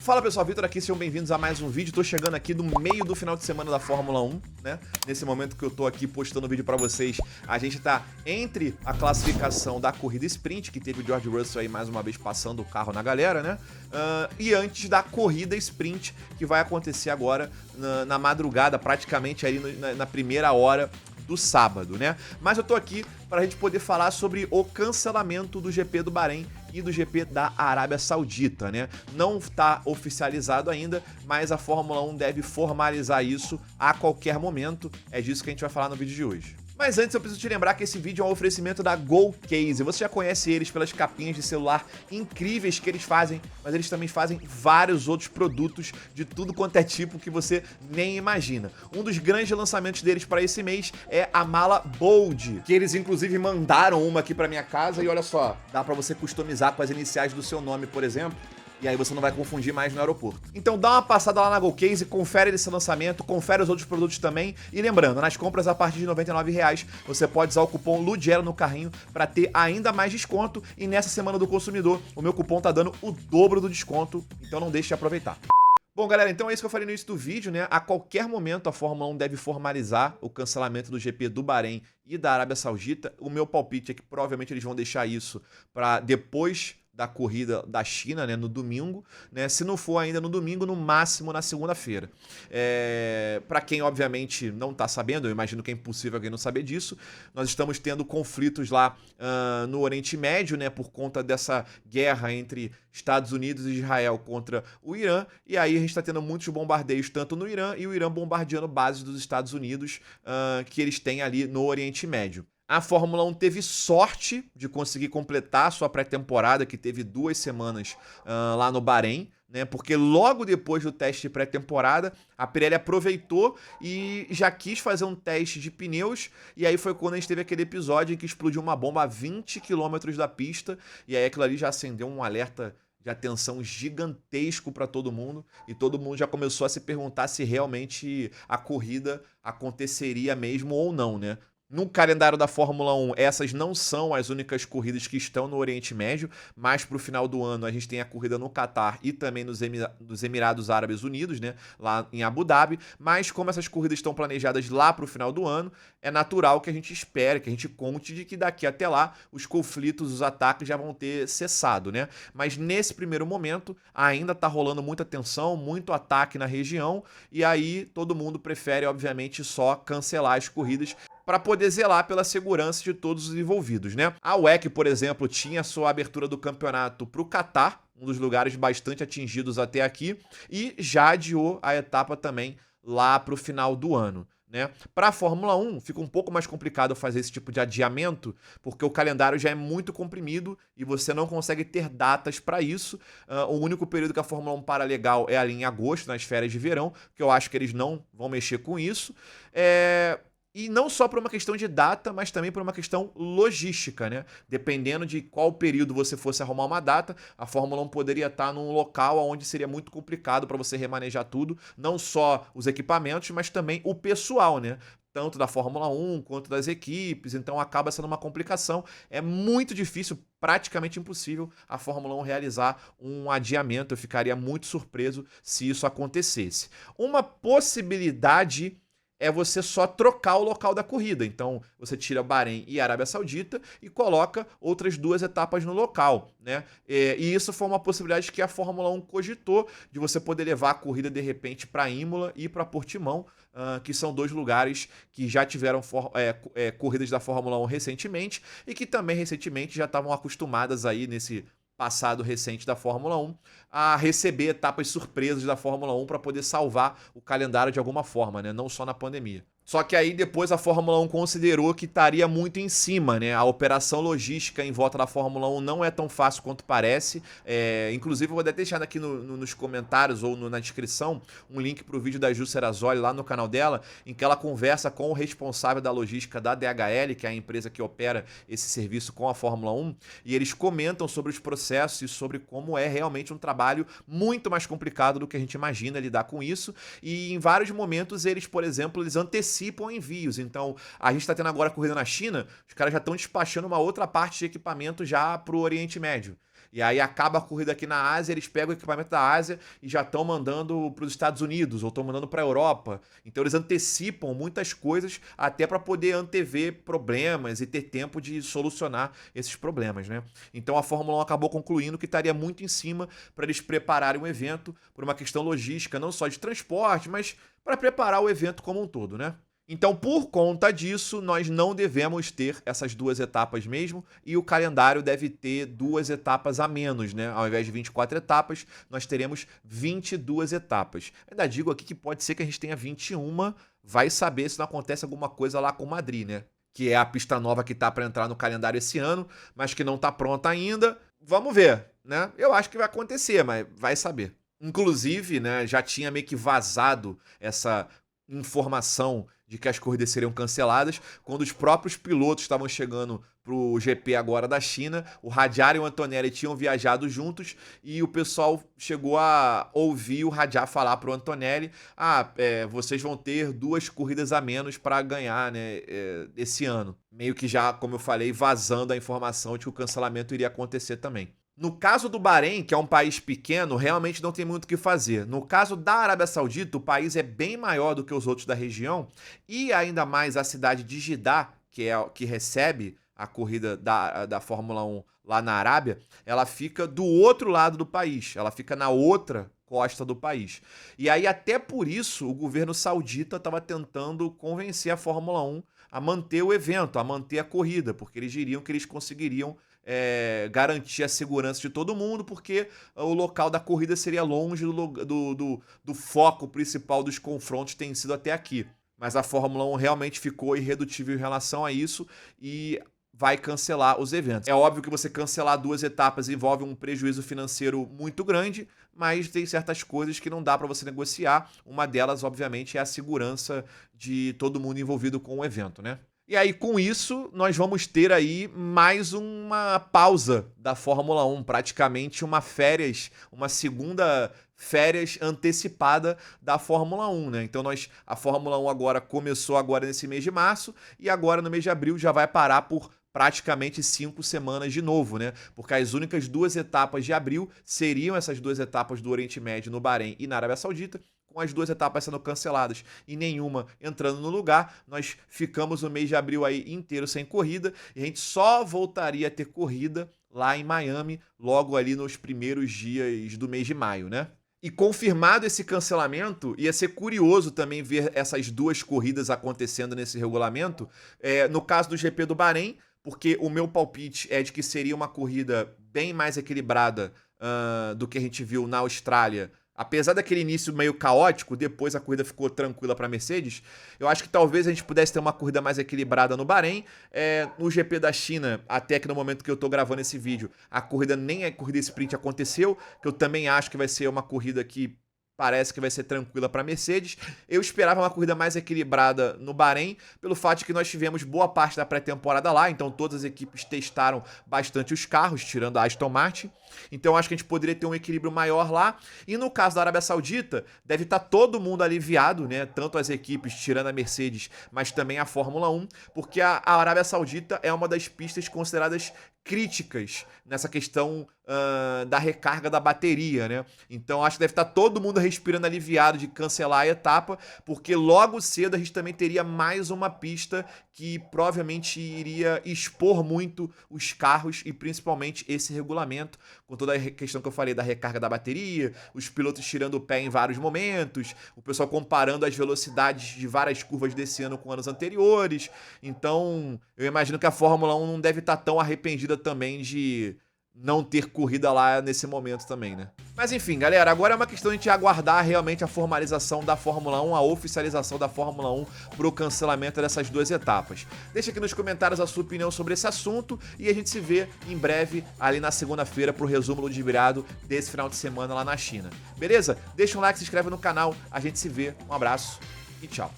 Fala pessoal, Vitor aqui, sejam bem-vindos a mais um vídeo. Tô chegando aqui no meio do final de semana da Fórmula 1, né? Nesse momento que eu tô aqui postando o vídeo pra vocês, a gente tá entre a classificação da corrida sprint, que teve o George Russell aí mais uma vez passando o carro na galera, né? E antes da corrida sprint, que vai acontecer agora na madrugada, praticamente aí na primeira hora do sábado, né? Mas eu tô aqui pra gente poder falar sobre o cancelamento do GP do Bahrein e do GP da Arábia Saudita, né? Não está oficializado ainda, mas a Fórmula 1 deve formalizar isso a qualquer momento. É disso que a gente vai falar no vídeo de hoje. Mas antes eu preciso te lembrar que esse vídeo é um oferecimento da GoCase. Você já conhece eles pelas capinhas de celular incríveis que eles fazem, mas eles também fazem vários outros produtos de tudo quanto é tipo que você nem imagina. Um dos grandes lançamentos deles para esse mês é a mala Bold, que eles inclusive mandaram uma aqui para minha casa e olha só, dá para você customizar com as iniciais do seu nome, por exemplo. E aí você não vai confundir mais no aeroporto. Então dá uma passada lá na GoCase, confere esse lançamento, confere os outros produtos também. E lembrando, nas compras a partir de R$ 99,00, você pode usar o cupom LUDGELO no carrinho para ter ainda mais desconto. E nessa semana do consumidor, o meu cupom tá dando o dobro do desconto, então não deixe de aproveitar. Bom, galera, então é isso que eu falei no início do vídeo, né? A qualquer momento a Fórmula 1 deve formalizar o cancelamento do GP do Bahrein e da Arábia Saudita. O meu palpite é que provavelmente eles vão deixar isso para depois da corrida da China, né, no domingo, né, se não for ainda no domingo, no máximo na segunda-feira. Para quem, obviamente, não está sabendo, eu imagino que é impossível alguém não saber disso, nós estamos tendo conflitos lá no Oriente Médio, né, por conta dessa guerra entre Estados Unidos e Israel contra o Irã, e aí a gente está tendo muitos bombardeios, tanto no Irã, e o Irã bombardeando bases dos Estados Unidos que eles têm ali no Oriente Médio. A Fórmula 1 teve sorte de conseguir completar a sua pré-temporada, que teve 2 semanas lá no Bahrein, né? Porque logo depois do teste de pré-temporada, a Pirelli aproveitou e já quis fazer um teste de pneus, e aí foi quando a gente teve aquele episódio em que explodiu uma bomba a 20 km da pista, e aí aquilo ali já acendeu um alerta de atenção gigantesco para todo mundo, e todo mundo já começou a se perguntar se realmente a corrida aconteceria mesmo ou não, né? No calendário da Fórmula 1, essas não são as únicas corridas que estão no Oriente Médio, mas para o final do ano a gente tem a corrida no Catar e também nos Emirados Árabes Unidos, né, lá em Abu Dhabi, mas como essas corridas estão planejadas lá para o final do ano, é natural que a gente espere, que a gente conte de que daqui até lá os conflitos, os ataques já vão ter cessado, né? Mas nesse primeiro momento ainda está rolando muita tensão, muito ataque na região, e aí todo mundo prefere, obviamente, só cancelar as corridas para poder zelar pela segurança de todos os envolvidos, né? A WEC, por exemplo, tinha sua abertura do campeonato para o Catar, um dos lugares bastante atingidos até aqui, e já adiou a etapa também lá para o final do ano, né? Para a Fórmula 1 fica um pouco mais complicado fazer esse tipo de adiamento, porque o calendário já é muito comprimido e você não consegue ter datas para isso. O único período que a Fórmula 1 para legal é ali em agosto, nas férias de verão, que eu acho que eles não vão mexer com isso. E não só por uma questão de data, mas também por uma questão logística, né? Dependendo de qual período você fosse arrumar uma data, a Fórmula 1 poderia estar num local onde seria muito complicado para você remanejar tudo, não só os equipamentos, mas também o pessoal, né? Tanto da Fórmula 1 quanto das equipes, então acaba sendo uma complicação. É muito difícil, praticamente impossível, a Fórmula 1 realizar um adiamento. Eu ficaria muito surpreso se isso acontecesse. Uma possibilidade é você só trocar o local da corrida. Então, você tira Bahrein e Arábia Saudita e coloca outras 2 etapas no local, né? E isso foi uma possibilidade que a Fórmula 1 cogitou, de você poder levar a corrida, de repente, para Imola e para Portimão, que são 2 lugares que já tiveram corridas da Fórmula 1 recentemente e que também recentemente já estavam acostumadas aí nesse passado recente da Fórmula 1, a receber etapas surpresas da Fórmula 1 para poder salvar o calendário de alguma forma, né? Não só na pandemia. Só que aí depois a Fórmula 1 considerou que estaria muito em cima, né? A operação logística em volta da Fórmula 1 não é tão fácil quanto parece. Inclusive, eu vou até deixar aqui nos comentários ou na descrição um link para o vídeo da Ju Serrazoli lá no canal dela, em que ela conversa com o responsável da logística da DHL, que é a empresa que opera esse serviço com a Fórmula 1, e eles comentam sobre os processos e sobre como é realmente um trabalho muito mais complicado do que a gente imagina lidar com isso. E em vários momentos eles, por exemplo, eles antecipam envios. Então, a gente está tendo agora a corrida na China, os caras já estão despachando uma outra parte de equipamento já para o Oriente Médio. E aí acaba a corrida aqui na Ásia, eles pegam o equipamento da Ásia e já estão mandando para os Estados Unidos ou estão mandando para a Europa. Então eles antecipam muitas coisas até para poder antever problemas e ter tempo de solucionar esses problemas, né? Então a Fórmula 1 acabou concluindo que estaria muito em cima para eles prepararem o evento por uma questão logística, não só de transporte, mas para preparar o evento como um todo, né? Então, por conta disso, nós não devemos ter essas 2 etapas mesmo, e o calendário deve ter 2 etapas a menos, né? Ao invés de 24 etapas, nós teremos 22 etapas. Ainda digo aqui que pode ser que a gente tenha 21, vai saber se não acontece alguma coisa lá com Madrid, né? Que é a pista nova que tá para entrar no calendário esse ano, mas que não tá pronta ainda. Vamos ver, né? Eu acho que vai acontecer, mas vai saber. Inclusive, né, já tinha meio que vazado essa informação de que as corridas seriam canceladas quando os próprios pilotos estavam chegando pro GP agora da China. O Hadjar e o Antonelli tinham viajado juntos e o pessoal chegou a ouvir o Hadjar falar pro Antonelli: vocês vão ter 2 corridas a menos para ganhar, né, esse ano. Meio que já, como eu falei, vazando a informação de que o cancelamento iria acontecer também. No caso do Bahrein, que é um país pequeno, realmente não tem muito o que fazer. No caso da Arábia Saudita, o país é bem maior do que os outros da região, e ainda mais a cidade de Jeddah, que recebe a corrida da Fórmula 1 lá na Arábia, ela fica do outro lado do país, ela fica na outra costa do país. E aí, até por isso, o governo saudita estava tentando convencer a Fórmula 1 a manter o evento, a manter a corrida, porque eles diriam que eles conseguiriam garantir a segurança de todo mundo, porque o local da corrida seria longe do foco principal dos confrontos, tem sido até aqui. Mas a Fórmula 1 realmente ficou irredutível em relação a isso e vai cancelar os eventos. É óbvio que você cancelar 2 etapas envolve um prejuízo financeiro muito grande, mas tem certas coisas que não dá para você negociar. Uma delas, obviamente, é a segurança de todo mundo envolvido com o evento, né? E aí, com isso, nós vamos ter aí mais uma pausa da Fórmula 1, praticamente uma segunda férias antecipada da Fórmula 1, né? Então a Fórmula 1 agora começou agora nesse mês de março e agora no mês de abril já vai parar por praticamente 5 semanas de novo, né? Porque as únicas 2 etapas de abril seriam essas 2 etapas do Oriente Médio no Bahrein e na Arábia Saudita, com as 2 etapas sendo canceladas e nenhuma entrando no lugar. Nós ficamos o mês de abril aí inteiro sem corrida e a gente só voltaria a ter corrida lá em Miami, logo ali nos primeiros dias do mês de maio, né? E confirmado esse cancelamento, ia ser curioso também ver essas 2 corridas acontecendo nesse regulamento. No caso do GP do Bahrein, porque o meu palpite é de que seria uma corrida bem mais equilibrada do que a gente viu na Austrália. Apesar daquele início meio caótico, depois a corrida ficou tranquila para a Mercedes. Eu acho que talvez a gente pudesse ter uma corrida mais equilibrada no Bahrein. No GP da China, até que no momento que eu tô gravando esse vídeo, a corrida nem a corrida sprint aconteceu, que eu também acho que vai ser uma corrida que parece que vai ser tranquila para a Mercedes. Eu esperava uma corrida mais equilibrada no Bahrein, pelo fato de que nós tivemos boa parte da pré-temporada lá, então todas as equipes testaram bastante os carros, tirando a Aston Martin. Então acho que a gente poderia ter um equilíbrio maior lá. E no caso da Arábia Saudita, deve estar todo mundo aliviado, né? Tanto as equipes, tirando a Mercedes, mas também a Fórmula 1, porque a Arábia Saudita é uma das pistas consideradas críticas nessa questão da recarga da bateria, né? Então acho que deve estar todo mundo respirando aliviado de cancelar a etapa, porque logo cedo a gente também teria mais uma pista que provavelmente iria expor muito os carros e principalmente esse regulamento, com toda a questão que eu falei da recarga da bateria, os pilotos tirando o pé em vários momentos, o pessoal comparando as velocidades de várias curvas desse ano com anos anteriores. Então eu imagino que a Fórmula 1 não deve estar tão arrependida também de não ter corrida lá nesse momento também, né? Mas enfim, galera, agora é uma questão de a gente aguardar realmente a formalização da Fórmula 1, a oficialização da Fórmula 1 pro cancelamento dessas 2 etapas. Deixa aqui nos comentários a sua opinião sobre esse assunto e a gente se vê em breve ali na segunda-feira pro resumo ludibriado desse final de semana lá na China. Beleza? Deixa um like, se inscreve no canal, a gente se vê, um abraço e tchau.